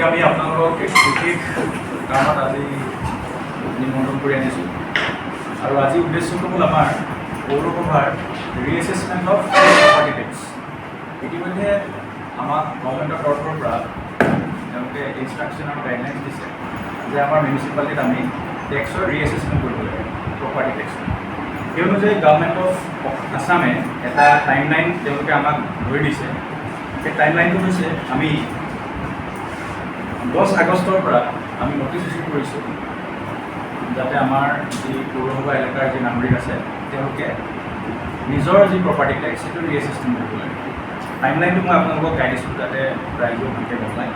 আমি আপোনালোকক বিশেষ কাৰণত আজি নিমন্ত্ৰণ কৰি আনিছোঁ আৰু আজি উদ্দেশ্যটো হ'ল আমাৰ পৌৰসভাৰ ৰিএছেছমেণ্ট অফ প্ৰপাৰ্টি টেক্স। ইতিমধ্যে আমাক গভৰ্ণমেণ্টৰ তৰফৰ পৰা তেওঁলোকে ইনষ্ট্ৰাকশ্যন আৰু গাইডলাইন্স দিছে যে আমাৰ মিউনিচিপালিটিত আমি টেক্সৰ ৰিএছেছমেণ্ট কৰিব লাগে, প্ৰপাৰ্টি টেক্সৰ। সেই অনুযায়ী গভৰ্ণমেণ্ট অফ আছামে এটা টাইমলাইন তেওঁলোকে আমাক ধৰি দিছে। সেই টাইমলাইনটো হৈছে আমি 10 আগষ্টৰ পৰা আমি নটিচ ইছ্যু কৰিছোঁ যাতে আমাৰ যি পৌৰসভা এলেকাৰ যি নাগৰিক আছে তেওঁলোকে নিজৰ যি প্ৰপাৰ্টি টেক্স সেইটো ৰিএছেছমেণ্ট কৰিব লাগে। টাইমলাইনটো মই আপোনালোকক গাই দিছোঁ যাতে ৰাইজেও ভালকৈ গম পায়।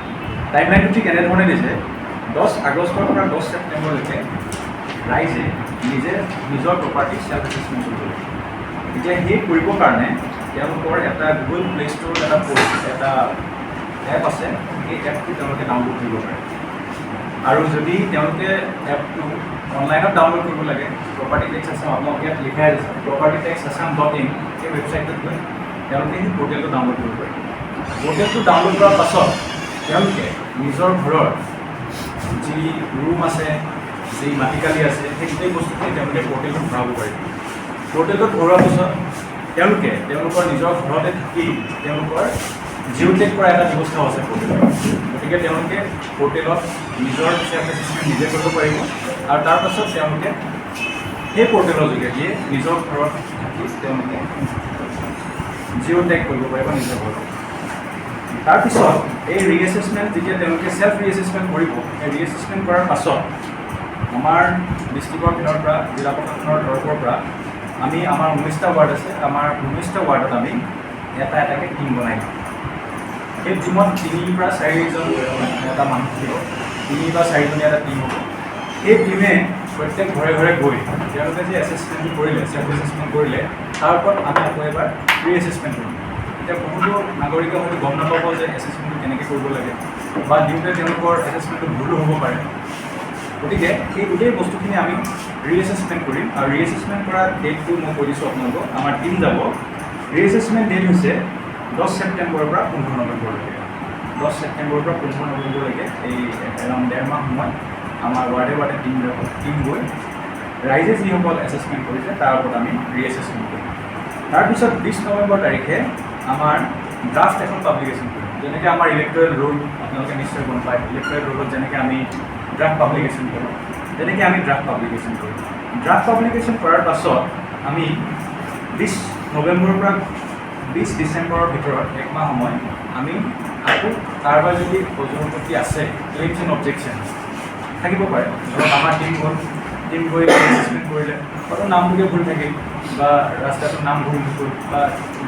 টাইমলাইনটো ঠিক এনেধৰণে দিছে 10 আগষ্টৰ পৰা 10 ছেপ্টেম্বৰলৈকে ৰাইজে নিজে নিজৰ প্ৰপাৰ্টি ছেল্ফ এছেছমেণ্ট কৰিব লাগে। এতিয়া সেই কৰিবৰ কাৰণে তেওঁলোকৰ এটা গুগল প্লে' ষ্ট'ৰত এটা এপ আছে, সেই এপটো তেওঁলোকে ডাউনলোড কৰিব পাৰে। আৰু যদি তেওঁলোকে এপটো অনলাইনত ডাউনলোড কৰিব লাগে, প্ৰপাৰ্টি টেক্স আছাম আপোনালোকে ইয়াত লিখাই আছে propertytaxassam.in, সেই ৱেবছাইটটোত গৈ তেওঁলোকে সেই পৰ্টেলটো ডাউনলোড কৰিব পাৰে। পৰ্টেলটো ডাউনলোড কৰাৰ পাছত তেওঁলোকে নিজৰ ঘৰৰ যি ৰুম আছে, যি মাটিকালি আছে, সেই গোটেই বস্তুখিনি তেওঁলোকে পৰ্টেলটোত ভৰাব পাৰিব। পৰ্টেলটোত ভৰোৱাৰ পিছত তেওঁলোকে তেওঁলোকৰ নিজৰ ঘৰতে থাকি তেওঁলোকৰ জিঅ'টেগ কৰা এটা ব্যৱস্থাও আছে পৰ্টেলত। গতিকে তেওঁলোকে পৰ্টেলত নিজৰ ছেল্ফ এছেছমেণ্ট নিজে কৰিব পাৰিব আৰু তাৰপাছত তেওঁলোকে সেই পৰ্টেলৰ যোগেদিয়ে নিজৰ ঘৰত থাকি তেওঁলোকে জিঅ'টেগ কৰিব পাৰিব নিজৰ ঘৰত। তাৰপিছত এই ৰিএছেছমেণ্ট যেতিয়া তেওঁলোকে ছেল্ফ ৰিএছেছমেণ্ট কৰিব, এই ৰিএছেছমেণ্ট কৰাৰ পাছত আমাৰ ডিষ্ট্ৰিক্টৰ পিনৰ পৰা, জিলা প্ৰশাসনৰ তৰফৰ পৰা আমি আমাৰ 19টা ৱাৰ্ড আছে, আমাৰ 19টা ৱাৰ্ডত আমি এটা এটাকৈ টিম বনাই দিওঁ। সেই টিমত 3 পৰা 4জন এটা মানুহ থাকিব, 3 বা 4জনীয়া এটা টিম হ'ব। সেই টিমে প্ৰত্যেক ঘৰে ঘৰে গৈ তেওঁলোকে যি এছেছমেণ্টটো কৰিলে, ছেল্ফ এছেছমেণ্ট কৰিলে, তাৰ ওপৰত আমি আকৌ এবাৰ ৰিএছেছমেণ্ট কৰিম। এতিয়া বহুতো নাগৰিকে হয়তো গম নাপাব যে এছেছমেণ্টটো কেনেকৈ কৰিব লাগে বা দিওঁতে তেওঁলোকৰ এছেছমেণ্টটো ভুলো হ'ব পাৰে। গতিকে এই গোটেই বস্তুখিনি আমি ৰিএছেছমেণ্ট কৰিম আৰু ৰিএছেছমেণ্ট কৰা ডেটটো মই কৈ দিছোঁ আপোনালোকক। আমাৰ টিম যাব, ৰিএছেছমেণ্ট ডেট হৈছে 10 ছেপ্টেম্বৰৰ পৰা 15 নৱেম্বৰলৈকে। 10 ছেপ্টেম্বৰৰ পৰা 15 নৱেম্বৰলৈকে এই এৰাউণ্ড 1.5 মাহ সময় আমাৰ ৱাৰ্ডে ৱাৰ্ডে টিম গৈ ৰাইজে যিসকল এছেছমেণ্ট কৰিছে তাৰ ওপৰত আমি ৰিএছেছমেণ্ট কৰিম। তাৰপিছত 20 নৱেম্বৰ তাৰিখে আমাৰ ড্ৰাফ্ট এখন পাব্লিকেশ্যন কৰিম। যেনেকৈ আমাৰ ইলেক্টৰেল ৰুল আপোনালোকে নিশ্চয় গম পায়, ইলেক্টৰেল ৰুলত যেনেকৈ আমি ড্ৰাফ্ট পাব্লিকেশ্যন কৰোঁ, তেনেকৈ আমি ড্ৰাফ্ট পাব্লিকেশ্যন কৰিম। ড্ৰাফ্ট পাব্লিকেশ্যন কৰাৰ পাছত আমি 20 নৱেম্বৰৰ পৰা 20 ডিচেম্বৰৰ ভিতৰত 1 মাহ সময় আমি আকৌ কাৰোবাৰ যদি অজুহাতি আছে, ক্লেইমছ এণ্ড অবজেকশ্যন থাকিব পাৰে। ধৰক আমাৰ টিম গৈ এছেছমেণ্ট কৰিলে হয়তো নামটোকে ভুল থাকিল বা ৰাস্তাটোৰ নাম ভুল হ'ল বা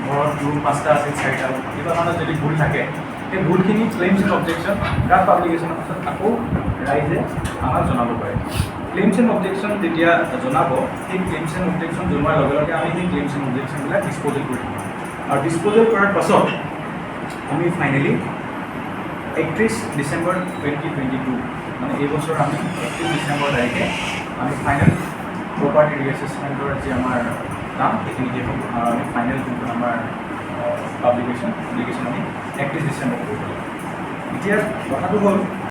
ঘৰত ৰুম 5টা আছিল 4টা, কিবা কাৰণত যদি ভুল থাকে, সেই ভুলখিনি ক্লেইমছ এণ্ড অবজেকশ্যন ড্ৰাফ্ট পাব্লিকেশ্যনৰ পাছত আকৌ ৰাইজে আমাক জনাব পাৰে। ক্লেইমছ এণ্ড অবজেকশ্যন যেতিয়া জনাব, সেই ক্লেইমছ এণ্ড অবজেকশ্যন জনোৱাৰ লগে লগে আমি সেই ক্লেইমছ এণ্ড অবজেকশ্যনবিলাক ডিছপ'জেল কৰি দিম। আৰু ডিছপ'জেল কৰাৰ পাছত আমি ফাইনেলি 31 ডিচেম্বৰ 2022, মানে এই বছৰ আমি 31 ডিচেম্বৰ তাৰিখে আমি ফাইনেল প্ৰপাৰ্টি ৰিএছেছমেণ্টৰ যি আমাৰ কাম সেইখিনি দিয়ে আমি ফাইনেল যোনটো আমাৰ পাব্লিকেশ্যন আমি 31 ডিচেম্বৰ কৰিব লাগিব। এতিয়া কথাটো হ'ল